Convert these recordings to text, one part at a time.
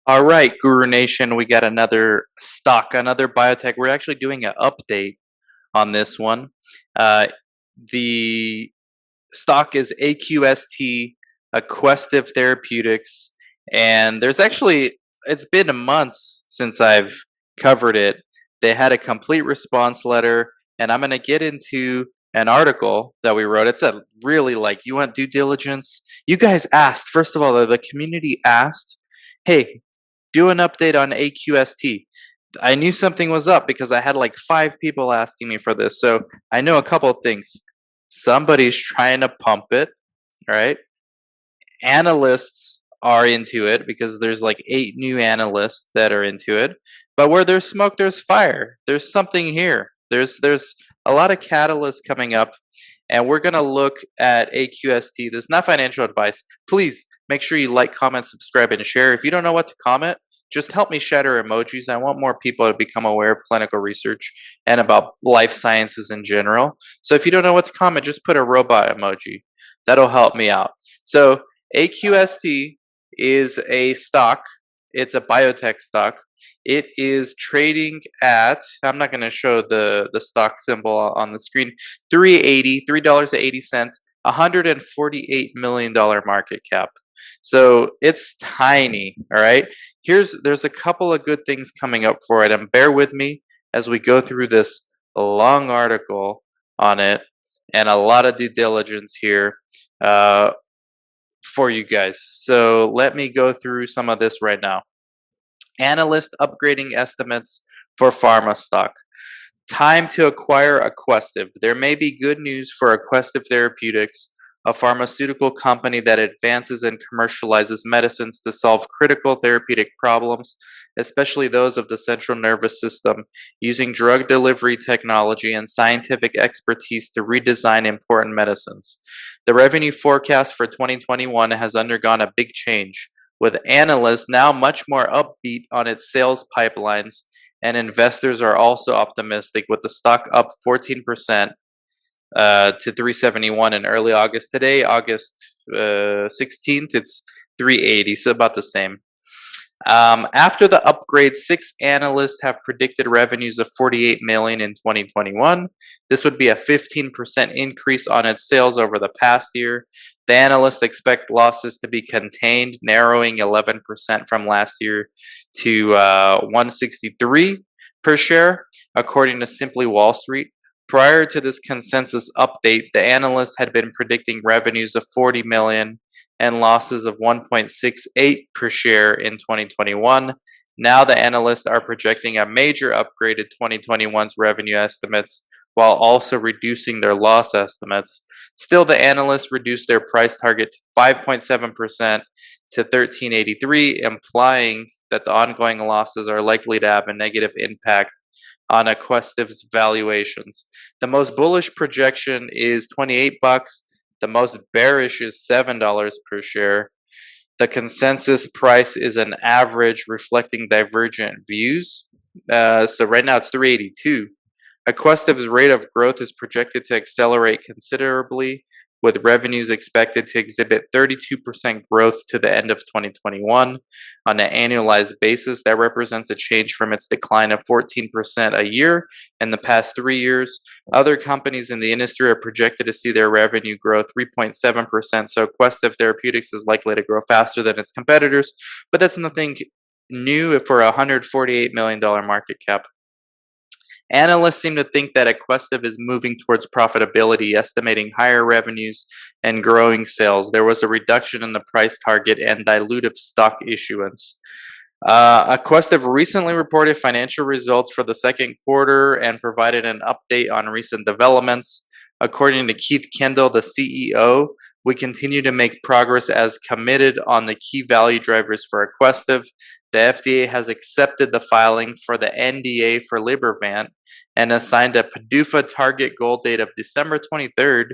All right, Guru Nation, we got another stock, another biotech. We're actually doing an update on this one. Uh, the stock is AQST, Aquestive Therapeutics, and it's been a month since I've covered it. They had a complete response letter, and I'm going to get into an article that we wrote. It's a really you want due diligence? You guys asked, first of all, the community asked, hey, do an update on AQST. I knew something was up because I had like 5 people asking me for this. So I know a couple of things. Somebody's trying to pump it, right? Analysts are into it because there's like 8 new analysts that are into it. But where there's smoke, there's fire. There's something here. There's a lot of catalysts coming up, and we're gonna look at AQST. This is not financial advice. Please make sure you like, comment, subscribe, and share. If you don't know what to comment, just help me shatter emojis. I want more people to become aware of clinical research and about life sciences in general. So if you don't know what to comment, just put a robot emoji. That'll help me out. So AQST is a stock. It's a biotech stock. It is trading at, I'm not going to show the stock symbol on the screen, $3.80, $148 million market cap. So it's tiny, all right? There's a couple of good things coming up for it, and bear with me as we go through this long article on it and a lot of due diligence here for you guys. So let me go through some of this right now. Analyst upgrading estimates for pharma stock. Time to acquire Aquestive. There may be good news for Aquestive Therapeutics, a pharmaceutical company that advances and commercializes medicines to solve critical therapeutic problems, especially those of the central nervous system, using drug delivery technology and scientific expertise to redesign important medicines. The revenue forecast for 2021 has undergone a big change, with analysts now much more upbeat on its sales pipelines, and investors are also optimistic, with the stock up 14% to 371 in early August. Today, August 16th, it's 380, so about the same. After the upgrade, 6 analysts have predicted revenues of $48 million in 2021. This would be a 15% increase on its sales over the past year. The analysts expect losses to be contained, narrowing 11% from last year to 163 per share, according to Simply Wall Street. Prior to this consensus update, the analysts had been predicting revenues of $40 million and losses of 1.68 per share in 2021. Now the analysts are projecting a major upgrade in 2021's revenue estimates while also reducing their loss estimates. Still, the analysts reduced their price target to 5.7% to $13.83, implying that the ongoing losses are likely to have a negative impact on Aquestive's valuations. The most bullish projection is $28. The most bearish is $7 per share. The consensus price is an average reflecting divergent views. So right now it's 382. Aquestive's rate of growth is projected to accelerate considerably, with revenues expected to exhibit 32% growth to the end of 2021. On an annualized basis, that represents a change from its decline of 14% a year in the past 3 years. Other companies in the industry are projected to see their revenue grow 3.7%, so Aquestive Therapeutics is likely to grow faster than its competitors, but that's nothing new for a $148 million market cap. Analysts seem to think that Aquestive is moving towards profitability, estimating higher revenues and growing sales. There was a reduction in the price target and dilutive stock issuance. Aquestive recently reported financial results for the second quarter and provided an update on recent developments. According to Keith Kendall, the CEO, we continue to make progress as committed on the key value drivers for Aquestive. The FDA has accepted the filing for the NDA for Libra and assigned a PDUFA target goal date of December 23rd,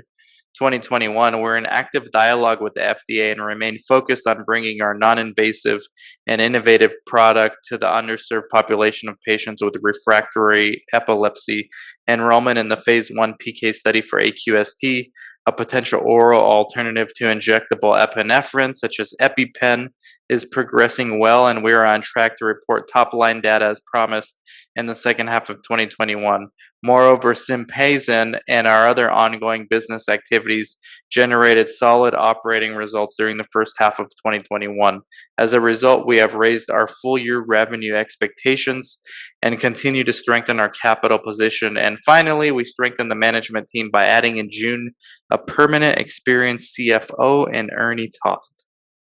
2021. We're in active dialogue with the FDA and remain focused on bringing our non-invasive and innovative product to the underserved population of patients with refractory epilepsy. Enrollment in the phase 1 PK study for AQST A potential oral alternative to injectable epinephrine, such as EpiPen, is progressing well, and we are on track to report top-line data as promised in the second half of 2021. Moreover, Sympazan and our other ongoing business activities generated solid operating results during the first half of 2021. As a result, we have raised our full-year revenue expectations and continue to strengthen our capital position. And finally, we strengthened the management team by adding in June a permanent experienced CFO in Ernie Toth.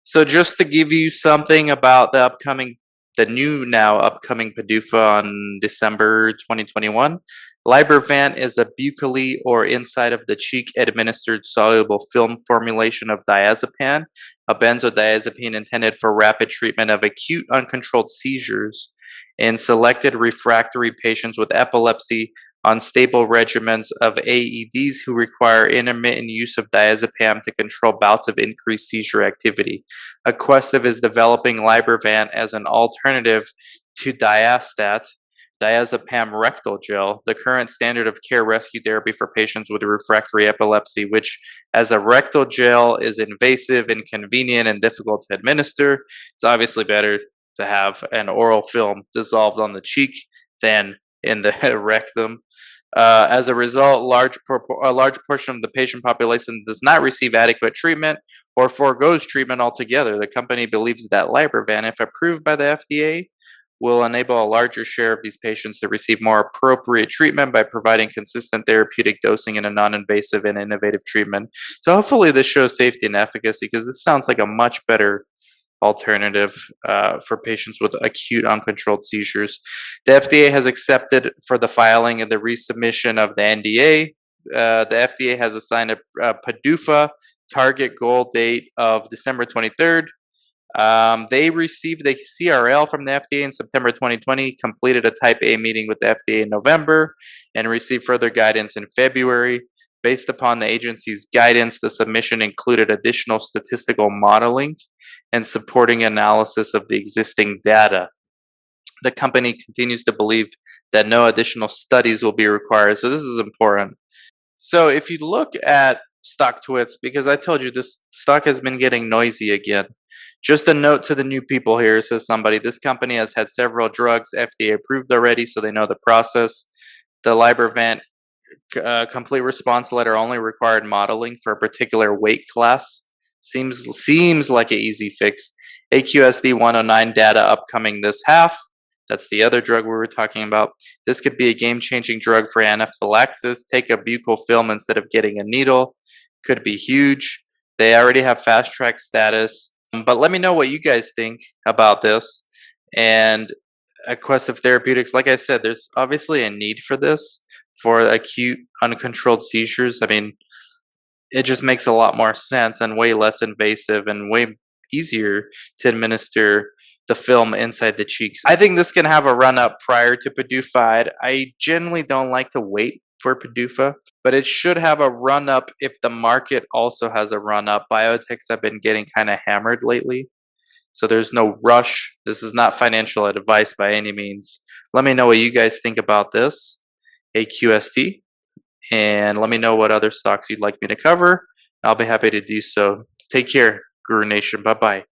So just to give you something about the new now upcoming PDUFA on December 2021, Libervant is a buccally or inside of the cheek administered soluble film formulation of diazepam, a benzodiazepine intended for rapid treatment of acute uncontrolled seizures in selected refractory patients with epilepsy on stable regimens of AEDs who require intermittent use of diazepam to control bouts of increased seizure activity. Aquestive is developing Libervant as an alternative to Diastat, diazepam rectal gel, the current standard of care rescue therapy for patients with refractory epilepsy, which as a rectal gel is invasive, inconvenient, and difficult to administer. It's obviously better to have an oral film dissolved on the cheek than in the rectum. As a result, a large portion of the patient population does not receive adequate treatment or forgoes treatment altogether. The company believes that Libervant, if approved by the FDA, will enable a larger share of these patients to receive more appropriate treatment by providing consistent therapeutic dosing and a non-invasive and innovative treatment. So hopefully this shows safety and efficacy, because this sounds like a much better alternative for patients with acute uncontrolled seizures. The FDA has accepted for the filing of the resubmission of the NDA. The FDA has assigned a PDUFA target goal date of December 23rd. They received a CRL from the FDA in September 2020, completed a Type A meeting with the FDA in November, and received further guidance in February. Based upon the agency's guidance, the submission included additional statistical modeling and supporting analysis of the existing data. The company continues to believe that no additional studies will be required, so this is important. So if you look at StockTwits, because I told you this stock has been getting noisy again. Just a note to the new people here, says somebody, this company has had several drugs FDA approved already, so they know the process. The Libervant complete response letter only required modeling for a particular weight class. Seems like an easy fix. AQST 109 data upcoming this half. That's the other drug we were talking about. This could be a game-changing drug for anaphylaxis. Take a buccal film instead of getting a needle. Could be huge. They already have fast track status. But let me know what you guys think about this. And Aquestive Therapeutics, like I said, there's obviously a need for this for acute uncontrolled seizures. I mean, it just makes a lot more sense and way less invasive and way easier to administer the film inside the cheeks. I think this can have a run up prior to PDUFA. I generally don't like to wait for PDUFA, but it should have a run up if the market also has a run up. Biotechs have been getting kind of hammered lately, so there's no rush. This is not financial advice by any means. Let me know what you guys think about this, AQST, and let me know what other stocks you'd like me to cover. I'll be happy to do so. Take care, Guru Nation. Bye-bye.